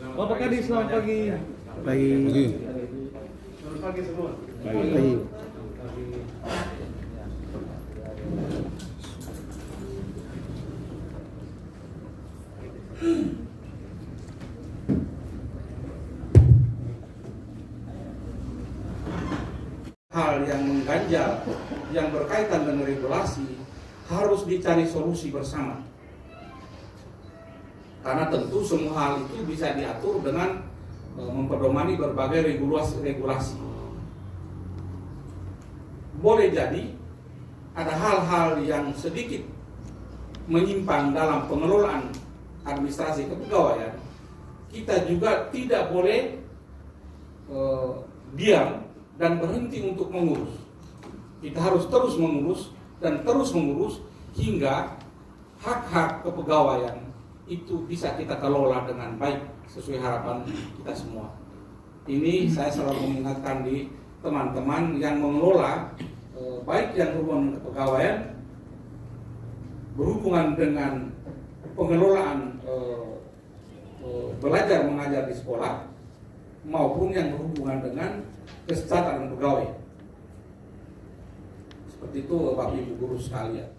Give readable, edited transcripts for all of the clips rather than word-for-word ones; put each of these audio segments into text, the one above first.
Bapak Kadis, selamat pagi. Pagi. Selamat pagi semua. Pagi. Hal yang mengganjal, yang berkaitan dengan regulasi harus dicari solusi bersama. Karena tentu semua hal itu bisa diatur dengan mempedomani berbagai regulasi. Boleh jadi ada hal-hal yang sedikit menyimpang dalam pengelolaan administrasi kepegawaian. Kita juga tidak boleh diam dan berhenti untuk mengurus. Kita harus terus mengurus dan terus mengurus hingga hak-hak kepegawaian itu bisa kita kelola dengan baik sesuai harapan kita semua. Ini saya selalu mengingatkan di teman-teman yang mengelola baik yang berhubungan dengan kepegawaian, berhubungan dengan pengelolaan belajar mengajar di sekolah, maupun yang berhubungan dengan kesejahteraan pegawai. Seperti itu Bapak Ibu guru sekalian.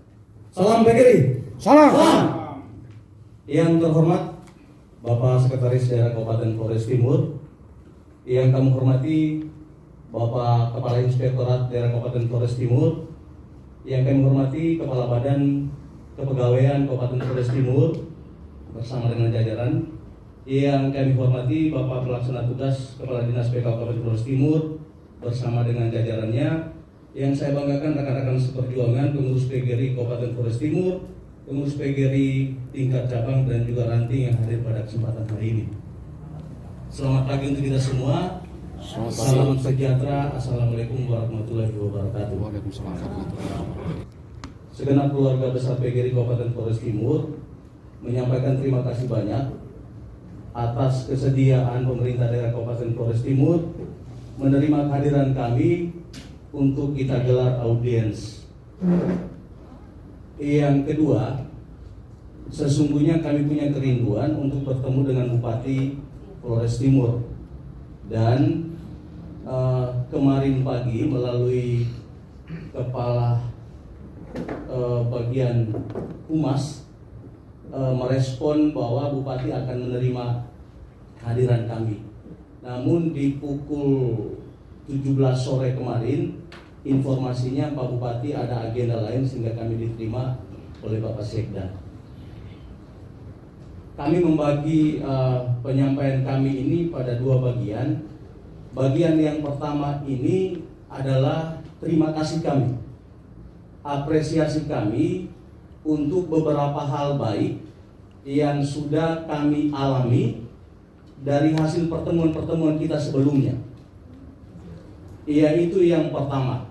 Salam PGRI. Salam. Yang terhormat Bapak Sekretaris Daerah Kabupaten Flores Timur, yang kami hormati Bapak Kepala Inspektorat Daerah Kabupaten Flores Timur, yang kami hormati Kepala Badan Kepegawaian Kabupaten Flores Timur bersama dengan jajaran, yang kami hormati Bapak Pelaksana Tugas Kepala Dinas PK Kabupaten Flores Timur bersama dengan jajarannya, yang saya banggakan rekan-rekan seperjuangan pengurus PGRI Kabupaten Flores Timur, pengurus PGRI tingkat cabang dan juga ranting yang hadir pada kesempatan hari ini. Selamat pagi untuk kita semua. Salam sejahtera. Assalamualaikum warahmatullahi wabarakatuh. Segenap keluarga besar PGRI Kabupaten Flores Timur menyampaikan terima kasih banyak atas kesediaan pemerintah daerah Kabupaten Flores Timur menerima kehadiran kami untuk kita gelar audiens. Yang kedua, sesungguhnya kami punya kerinduan untuk bertemu dengan Bupati Flores Timur, dan kemarin pagi melalui Kepala Bagian Humas merespon bahwa Bupati akan menerima kehadiran kami. Namun di pukul 17 sore kemarin informasinya Pak Bupati ada agenda lain sehingga kami diterima oleh Bapak Sekda. Kami membagi penyampaian kami ini pada dua bagian. Bagian yang pertama ini adalah terima kasih kami, apresiasi kami untuk beberapa hal baik yang sudah kami alami dari hasil pertemuan-pertemuan kita sebelumnya. Yaitu yang pertama,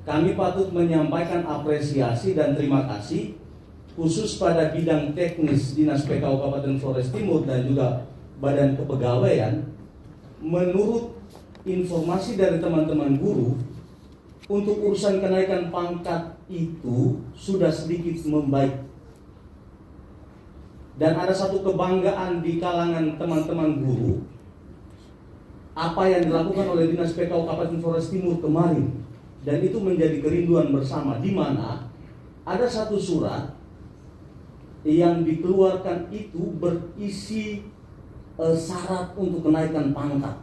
kami patut menyampaikan apresiasi dan terima kasih khusus pada bidang teknis Dinas PKU Kabupaten Flores Timur dan juga Badan Kepegawaian. Menurut informasi dari teman-teman guru, untuk urusan kenaikan pangkat itu sudah sedikit membaik. Dan ada satu kebanggaan di kalangan teman-teman guru apa yang dilakukan oleh Dinas PKU Kabupaten Flores Timur kemarin, dan itu menjadi kerinduan bersama, di mana ada satu surat yang dikeluarkan itu berisi syarat untuk kenaikan pangkat,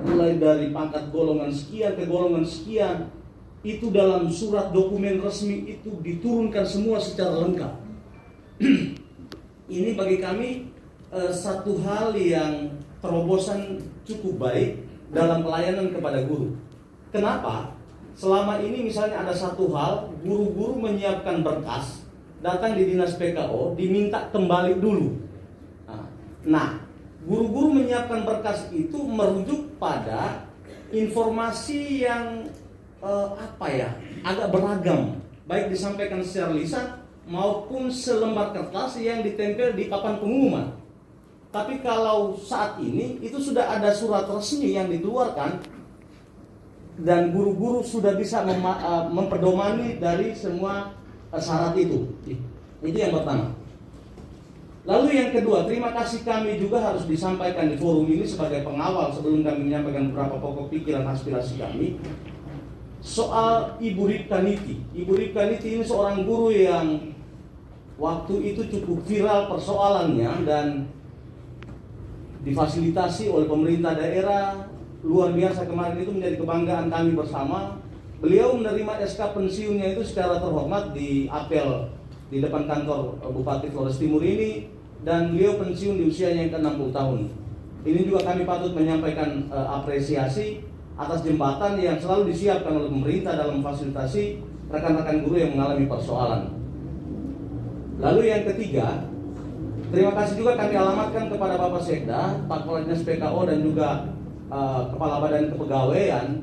mulai dari pangkat golongan sekian ke golongan sekian. Itu dalam surat dokumen resmi itu diturunkan semua secara lengkap. Ini bagi kami satu hal yang terobosan cukup baik dalam pelayanan kepada guru. Kenapa? Selama ini misalnya ada satu hal, guru-guru menyiapkan berkas, datang di Dinas PKO, diminta kembali dulu. Nah, guru-guru menyiapkan berkas itu merujuk pada informasi yang agak beragam, baik disampaikan secara lisan maupun selembar kertas yang ditempel di papan pengumuman. Tapi kalau saat ini itu sudah ada surat resmi yang dikeluarkan dan guru-guru sudah bisa memperdomani dari semua syarat itu. Itu yang pertama. Lalu yang kedua, terima kasih kami juga harus disampaikan di forum ini sebagai pengawal sebelum kami menyampaikan beberapa pokok pikiran aspirasi kami. Soal Ibu Ripka Niti. Ibu Ripka Niti ini seorang guru yang waktu itu cukup viral persoalannya dan difasilitasi oleh pemerintah daerah. Luar biasa, kemarin itu menjadi kebanggaan kami bersama. Beliau menerima SK pensiunnya itu secara terhormat di apel di depan kantor Bupati Flores Timur ini, dan beliau pensiun di usianya yang ke-60 tahun. Ini juga kami patut menyampaikan apresiasi atas jembatan yang selalu disiapkan oleh pemerintah dalam memfasilitasi rekan-rekan guru yang mengalami persoalan. Lalu yang ketiga, terima kasih juga kami alamatkan kepada Bapak Sekda, Pak Kepala Dinas PKO dan juga Kepala Badan Kepegawaian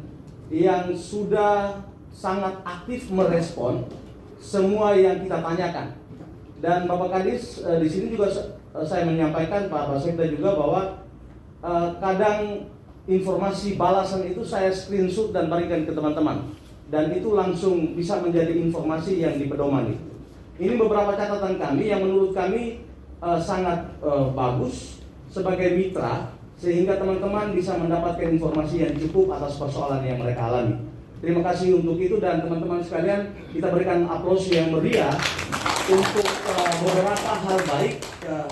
yang sudah sangat aktif merespon semua yang kita tanyakan. Dan Bapak Kadis di sini juga saya menyampaikan, Pak Sekda juga, bahwa kadang informasi balasan itu saya screenshot dan berikan ke teman-teman, dan itu langsung bisa menjadi informasi yang dipedomani. Ini beberapa catatan kami yang menurut kami sangat bagus sebagai mitra, sehingga teman-teman bisa mendapatkan informasi yang cukup atas persoalan yang mereka alami. Terima kasih untuk itu, dan teman-teman sekalian, kita berikan aplaus yang meriah untuk beberapa hal baik.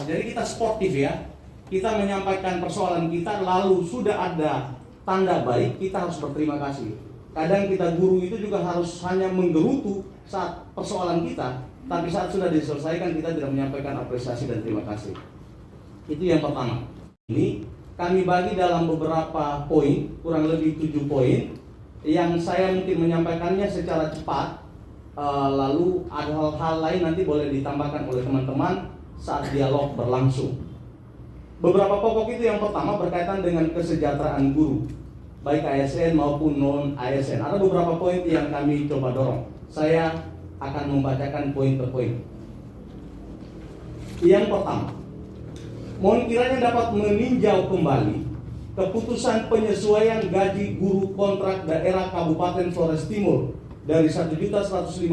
Jadi kita sportif ya, kita menyampaikan persoalan kita, lalu sudah ada tanda baik, kita harus berterima kasih. Kadang kita guru itu juga harus hanya menggerutu saat persoalan kita, tapi saat sudah diselesaikan kita tidak menyampaikan apresiasi dan terima kasih. Itu yang pertama. Ini kami bagi dalam beberapa poin, kurang lebih 7 poin, yang saya mungkin menyampaikannya secara cepat. Lalu ada hal-hal lain nanti boleh ditambahkan oleh teman-teman saat dialog berlangsung. Beberapa pokok itu, yang pertama berkaitan dengan kesejahteraan guru, baik ASN maupun non-ASN. Ada beberapa poin yang kami coba dorong. Saya akan membacakan poin per poin. Yang pertama, mohon kiranya dapat meninjau kembali keputusan penyesuaian gaji guru kontrak daerah Kabupaten Flores Timur dari Rp1.150.000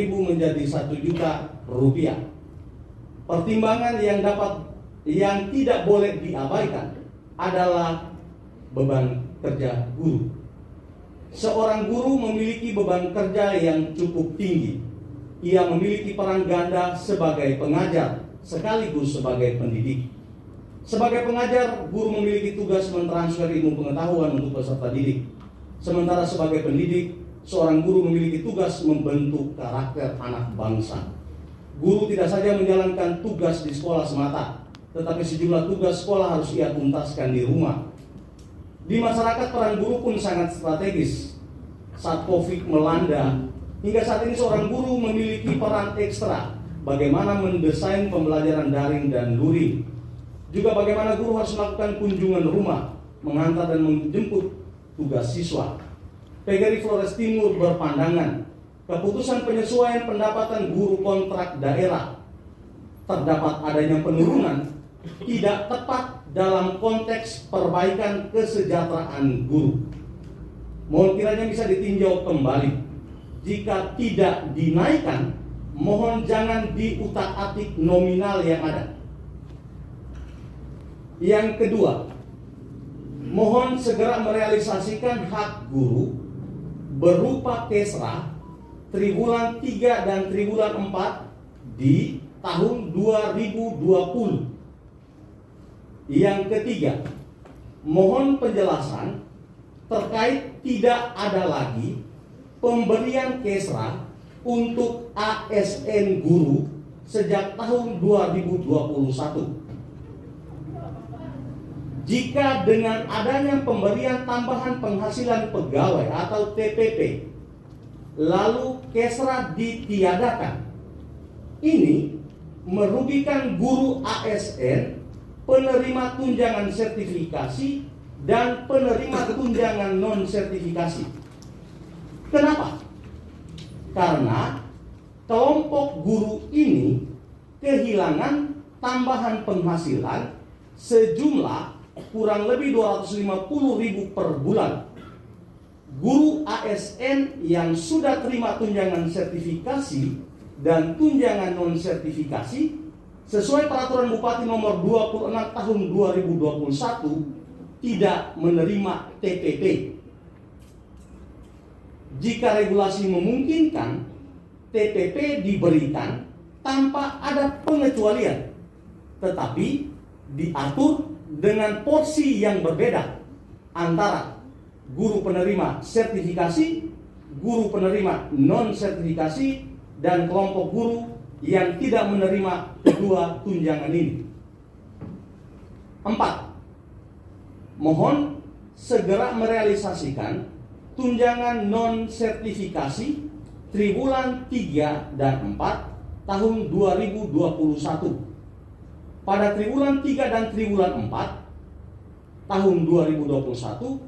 menjadi Rp1.000.000. Pertimbangan yang tidak boleh diabaikan adalah beban kerja guru. Seorang guru memiliki beban kerja yang cukup tinggi. Ia memiliki peran ganda sebagai pengajar sekaligus sebagai pendidik. Sebagai pengajar, guru memiliki tugas mentransfer ilmu pengetahuan untuk peserta didik. Sementara sebagai pendidik, seorang guru memiliki tugas membentuk karakter anak bangsa. Guru tidak saja menjalankan tugas di sekolah semata, tetapi sejumlah tugas sekolah harus ia tuntaskan di rumah. Di masyarakat, peran guru pun sangat strategis. Saat COVID melanda, hingga saat ini seorang guru memiliki peran ekstra. Bagaimana mendesain pembelajaran daring dan luring. Juga bagaimana guru harus melakukan kunjungan rumah, mengantar dan menjemput tugas siswa. PGRI Flores Timur berpandangan, keputusan penyesuaian pendapatan guru kontrak daerah terdapat adanya penurunan tidak tepat dalam konteks perbaikan kesejahteraan guru. Mohon kiranya bisa ditinjau kembali. Jika tidak dinaikkan, mohon jangan diutak-atik nominal yang ada. Yang kedua, mohon segera merealisasikan hak guru berupa kesra triwulan 3 dan triwulan 4 di tahun 2020. Yang ketiga, mohon penjelasan terkait tidak ada lagi pemberian kesra untuk ASN guru sejak tahun 2021. Jika dengan adanya pemberian tambahan penghasilan pegawai atau TPP, lalu kesra ditiadakan, ini merugikan guru ASN, penerima tunjangan sertifikasi, dan penerima tunjangan non-sertifikasi. Kenapa? Karena kelompok guru ini kehilangan tambahan penghasilan sejumlah kurang lebih 250.000 per bulan. Guru ASN yang sudah terima tunjangan sertifikasi dan tunjangan non-sertifikasi sesuai peraturan Bupati nomor 26 tahun 2021 tidak menerima TPP. Jika regulasi memungkinkan, TPP diberikan tanpa ada pengecualian, tetapi diatur dengan porsi yang berbeda antara guru penerima sertifikasi, guru penerima non-sertifikasi, dan kelompok guru yang tidak menerima kedua tunjangan ini. 4. Mohon segera merealisasikan tunjangan non-sertifikasi triwulan 3 dan 4 tahun 2021. Pada triwulan 3 dan triwulan 4 tahun 2021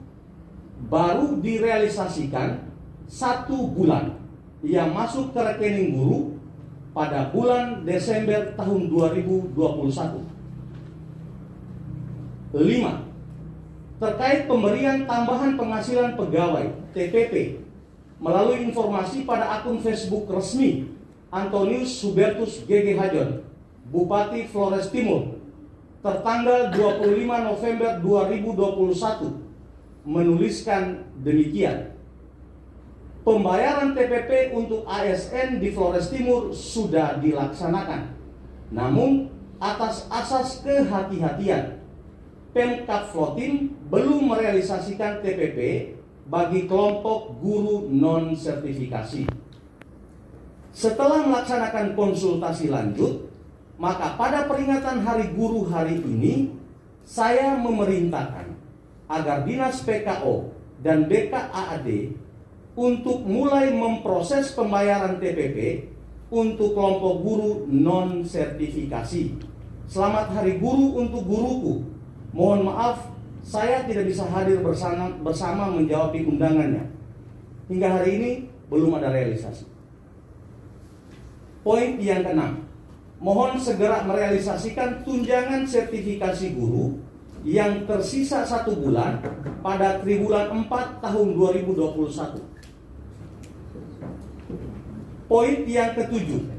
baru direalisasikan 1 bulan yang masuk ke rekening guru pada bulan Desember tahun 2021. 5. Terkait pemberian tambahan penghasilan pegawai TPP melalui informasi pada akun Facebook resmi Antonius Hubertus GG Hajon, Bupati Flores Timur, tertanggal 25 November 2021, menuliskan demikian. Pembayaran TPP untuk ASN di Flores Timur sudah dilaksanakan. Namun atas asas kehati-hatian, Pemkab Flotim belum merealisasikan TPP bagi kelompok guru non-sertifikasi. Setelah melaksanakan konsultasi lanjut, maka pada peringatan Hari Guru hari ini, saya memerintahkan agar Dinas PKO dan BKAAD untuk mulai memproses pembayaran TPP untuk kelompok guru non-sertifikasi. Selamat Hari Guru untuk guruku. Mohon maaf, saya tidak bisa hadir bersama menjawab undangannya. Hingga hari ini belum ada realisasi. Poin yang keenam, mohon segera merealisasikan tunjangan sertifikasi guru yang tersisa 1 bulan pada triwulan 4 tahun 2021. Poin yang ketujuh,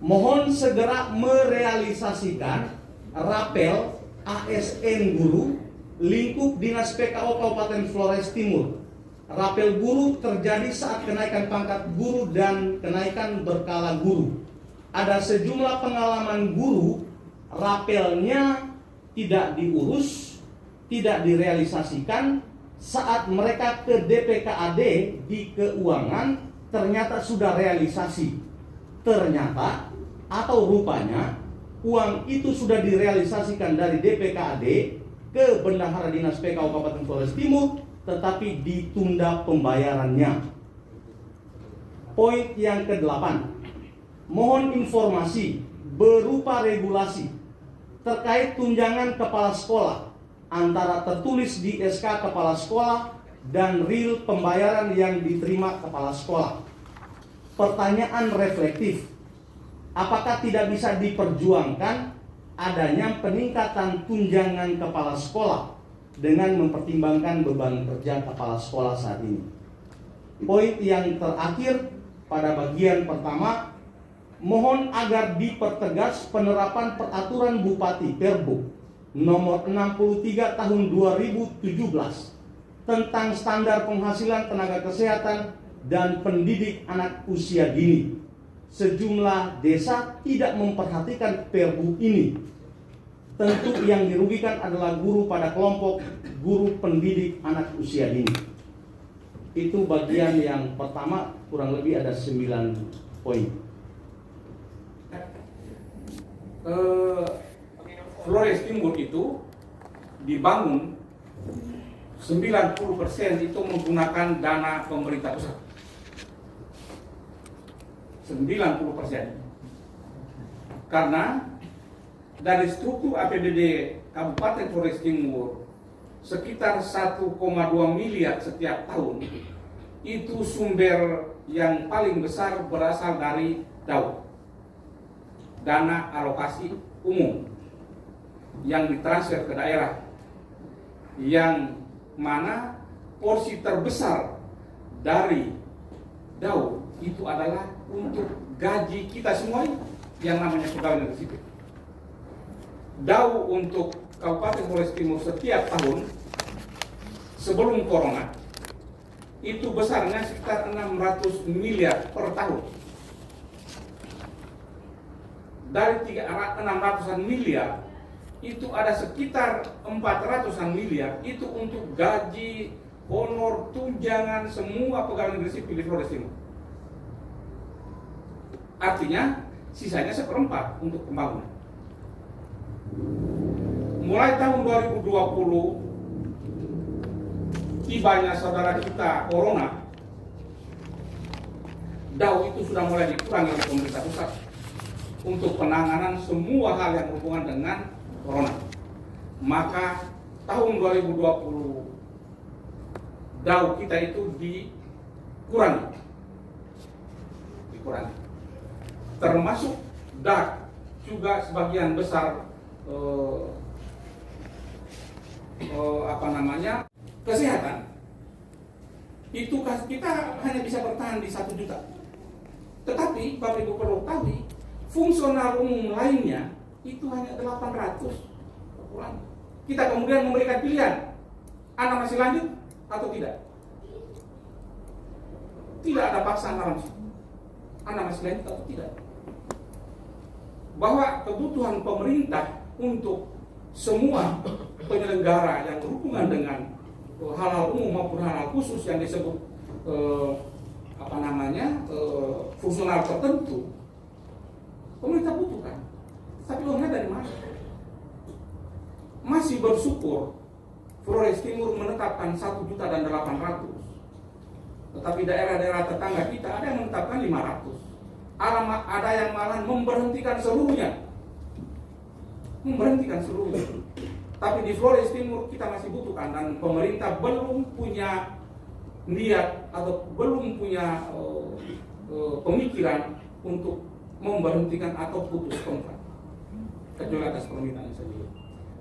mohon segera merealisasikan rapel ASN guru lingkup Dinas PKO Kabupaten Flores Timur. Rapel guru terjadi saat kenaikan pangkat guru dan kenaikan berkala guru. Ada sejumlah pengalaman guru rapelnya tidak diurus, tidak direalisasikan saat mereka ke DPKAD di keuangan ternyata sudah realisasi. Ternyata atau rupanya uang itu sudah direalisasikan dari DPKAD ke Bendahara Dinas PKO Kabupaten Flores Timur, tetapi ditunda pembayarannya. Poin yang ke-8, mohon informasi berupa regulasi terkait tunjangan kepala sekolah antara tertulis di SK kepala sekolah dan real pembayaran yang diterima kepala sekolah. Pertanyaan reflektif, apakah tidak bisa diperjuangkan adanya peningkatan tunjangan kepala sekolah dengan mempertimbangkan beban kerja kepala sekolah saat ini? Poin yang terakhir pada bagian pertama, mohon agar dipertegas penerapan peraturan Bupati Perbuk nomor 63 tahun 2017 tentang standar penghasilan tenaga kesehatan dan pendidik anak usia dini. Sejumlah desa tidak memperhatikan Perbu ini. Tentu yang dirugikan adalah guru pada kelompok guru pendidik anak usia dini. Itu bagian yang pertama, kurang lebih ada 9 poin. Flores Timur itu dibangun 90% itu menggunakan dana pemerintah pusat. 90%. Karena dari struktur APBD Kabupaten Flores Timur sekitar 1,2 miliar setiap tahun, itu sumber yang paling besar berasal dari DAU, dana alokasi umum yang ditransfer ke daerah, yang mana porsi terbesar dari DAU itu adalah untuk gaji kita semua yang namanya pegawai negeri sipil. DAU untuk Kabupaten Flores Timur setiap tahun sebelum corona itu besarnya sekitar 600 miliar per tahun. Dari 600-an miliar itu ada sekitar 400-an miliar itu untuk gaji, honor, tunjangan semua pegawai negeri sipil di Flores Timur. Artinya sisanya 1/4 untuk pembangunan. Mulai tahun 2020 tibanya saudara kita corona, DAU itu sudah mulai dikurangi oleh pemerintah pusat untuk penanganan semua hal yang berhubungan dengan corona. Maka tahun 2020 DAU kita itu dikurangi. Termasuk DAK juga sebagian besar kesehatan itu kita hanya bisa bertahan di 1 juta. Tetapi Bapak Ibu perlu tahu, fungsional umum lainnya itu hanya 800. Kita kemudian memberikan pilihan, Anda masih lanjut atau tidak? Tidak ada paksaan langsung, Anda masih lanjut atau tidak? Bahwa kebutuhan pemerintah untuk semua penyelenggara yang berhubungan dengan hal-hal umum maupun hal-hal khusus yang disebut fungsional tertentu, pemerintah butuhkan. Tapi uangnya dari mana? Masih bersyukur Flores Timur menetapkan 1.800.000, tetapi daerah-daerah tetangga kita ada yang menetapkan 500. Ada yang malah memberhentikan seluruhnya. Tapi di Flores Timur kita masih butuhkan, dan pemerintah belum punya niat atau belum punya pemikiran untuk memberhentikan atau putus kontrak, kecuali atas permintaan sendiri.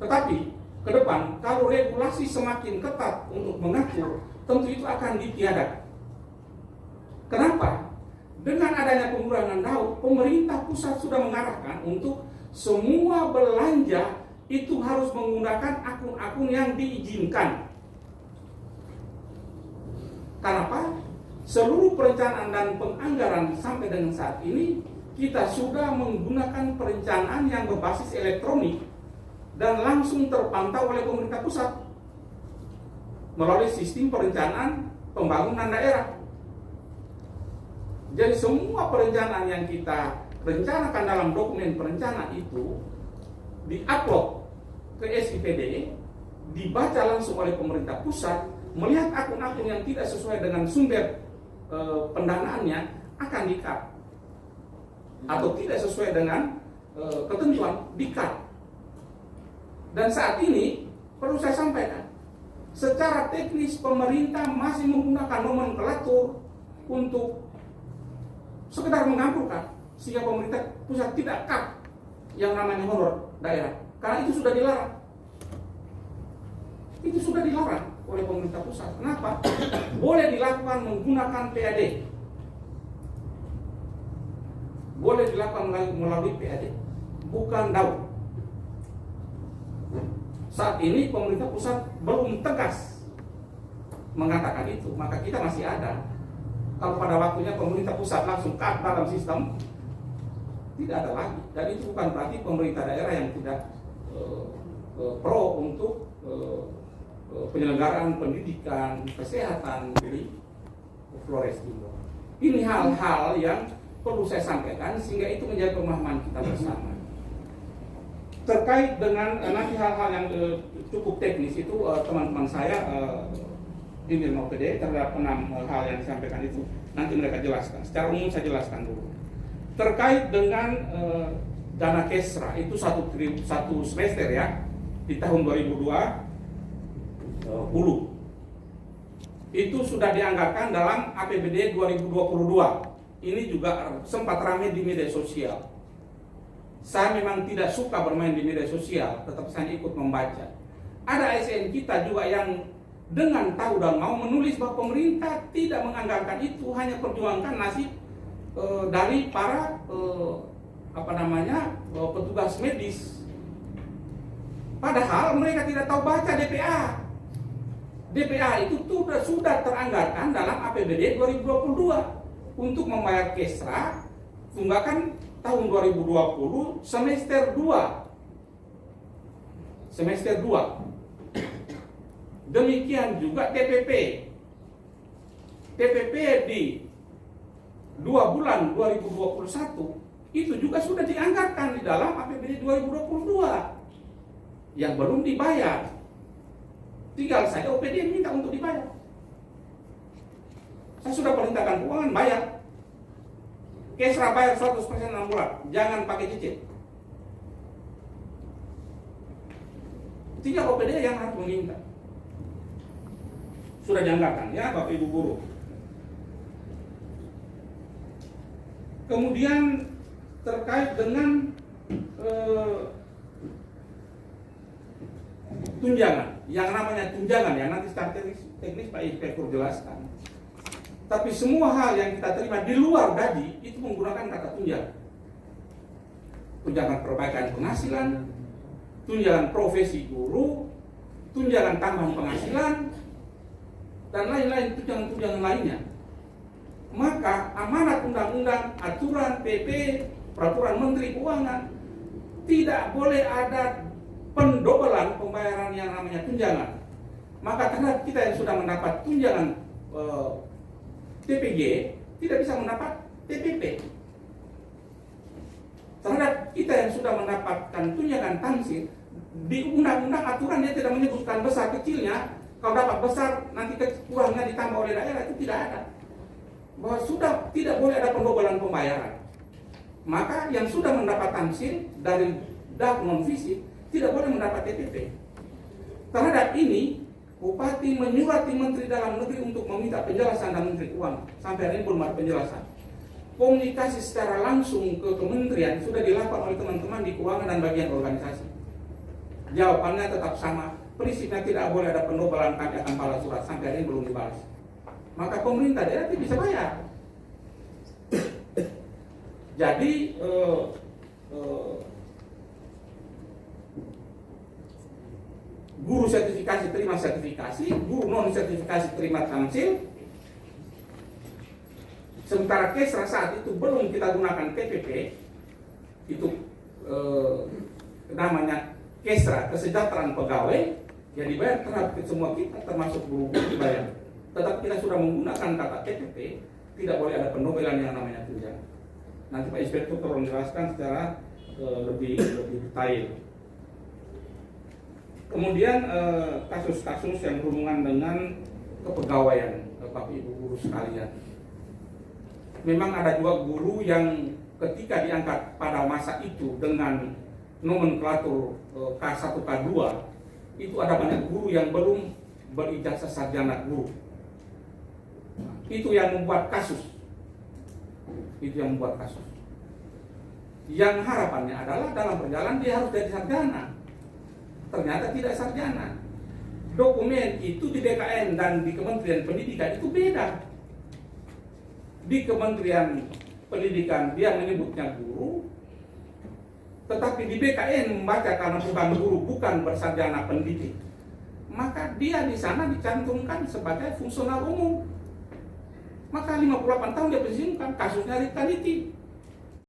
Tetapi ke depan kalau regulasi semakin ketat untuk mengatur, tentu itu akan ditiadakan. Kenapa? Dengan adanya pengurangan DAU, pemerintah pusat sudah mengarahkan untuk semua belanja itu harus menggunakan akun-akun yang diizinkan. Kenapa? Seluruh perencanaan dan penganggaran sampai dengan saat ini kita sudah menggunakan perencanaan yang berbasis elektronik dan langsung terpantau oleh pemerintah pusat melalui sistem perencanaan pembangunan daerah. Jadi semua perencanaan yang kita rencanakan dalam dokumen perencanaan itu diupload ke SIPD, dibaca langsung oleh pemerintah pusat, melihat akun-akun yang tidak sesuai dengan sumber pendanaannya akan di-cut, atau tidak sesuai dengan ketentuan di-cut. Dan saat ini perlu saya sampaikan, secara teknis pemerintah masih menggunakan nomenklatur untuk sekedar mengampurkan, sehingga pemerintah pusat tidak cut yang namanya honor daerah, karena itu sudah dilarang. Itu sudah dilarang oleh pemerintah pusat. Kenapa? Boleh dilakukan menggunakan PAD, boleh dilakukan melalui PAD, bukan DAU. Saat ini pemerintah pusat belum tegas mengatakan itu, maka kita masih ada. Kalau pada waktunya pemerintah pusat langsung cut dalam sistem, tidak ada lagi. Dan itu bukan berarti pemerintah daerah yang tidak pro untuk penyelenggaraan pendidikan, kesehatan di Flores Timur. Ini hal-hal yang perlu saya sampaikan sehingga itu menjadi pemahaman kita bersama. Terkait dengan nanti hal-hal yang cukup teknis itu teman-teman saya di Dirma OPD terhadap 6 hal yang disampaikan itu nanti mereka jelaskan. Secara umum saya jelaskan dulu. Terkait dengan dana Kesra itu satu semester ya, di tahun 2020 itu sudah dianggarkan dalam APBD 2022. Ini juga sempat ramai di media sosial. Saya memang tidak suka bermain di media sosial, tetapi saya ikut membaca. Ada ASN kita juga yang dengan tahu dan mau menulis bahwa pemerintah tidak menganggarkan itu, hanya perjuangkan nasib dari para petugas medis Padahal mereka tidak tahu baca DPA. DPA itu sudah teranggarkan dalam APBD 2022 untuk membayar Kesra tunggakan tahun 2020 semester 2. Demikian juga TPP. TPP di 2 bulan 2021 itu juga sudah dianggarkan di dalam APBD 2022 yang belum dibayar. Tinggal saja OPD minta untuk dibayar. Saya sudah perintahkan keuangan bayar. Kesra bayar 100% 6 bulan, jangan pakai cicil. Tinggal OPD yang harus meminta. Sudah dianggarkan ya Bapak Ibu guru. Kemudian terkait dengan tunjangan, yang namanya tunjangan ya nanti secara teknis Pak Inspektur jelaskan. Tapi semua hal yang kita terima di luar gaji itu menggunakan kata tunjangan. Tunjangan perbaikan penghasilan, tunjangan profesi guru, tunjangan tambahan penghasilan, dan lain-lain tunjangan-tunjangan lainnya. Maka amanat undang-undang, aturan PP, peraturan Menteri Keuangan tidak boleh ada pendobelan pembayaran yang namanya tunjangan. Maka terhadap kita yang sudah mendapat tunjangan TPG tidak bisa mendapat TPP. Terhadap kita yang sudah mendapatkan tunjangan tamsil di undang-undang aturannya tidak menyebutkan besar kecilnya. Kalau dapat besar nanti kurangnya ditambah oleh daerah itu tidak ada. Bahwa sudah tidak boleh ada pendobelan pembayaran. Maka yang sudah mendapat tamsil dari DAP non fisik tidak boleh mendapat TPP. Terhadap ini, Bupati menyurati Menteri Dalam Negeri untuk meminta penjelasan dan Menteri Keuangan. Sampai hari ini belum ada penjelasan. Komunikasi secara langsung ke kementerian sudah dilakukan oleh teman-teman di keuangan dan bagian organisasi. Jawabannya tetap sama. Prinsipnya tidak boleh ada pendobelan, kami akan balas surat. Sampai hari ini belum dibalas. Maka pemerintah daerah tidak bisa bayar. Jadi guru sertifikasi terima sertifikasi, guru non sertifikasi terima tamsil. Sementara Kesra saat itu belum kita gunakan TPP, itu namanya Kesra kesejahteraan pegawai yang dibayar terhadap semua kita termasuk guru dibayar. Tetap kita sudah menggunakan kata TPP, tidak boleh ada pendobelan yang namanya tunjangan. Nanti Pak Inspektur tolong jelaskan secara lebih detail. Kemudian kasus-kasus yang berhubungan dengan kepegawaian Bapak Ibu guru sekalian. Memang ada juga guru yang ketika diangkat pada masa itu dengan nomenklatur K1 K2 itu ada banyak guru yang belum berijazah sarjana guru. Itu yang membuat kasus. Yang harapannya adalah dalam perjalanan dia harus jadi sarjana. Ternyata tidak sarjana. Dokumen itu di BKN dan di Kementerian Pendidikan itu beda. Di Kementerian Pendidikan dia menyebutnya guru, tetapi di BKN membaca karena bukan guru, bukan bersarjana pendidik, maka dia di sana dicantumkan sebagai fungsional umum. Maka 58 tahun dia pensiunkan, kasusnya Rita Niti.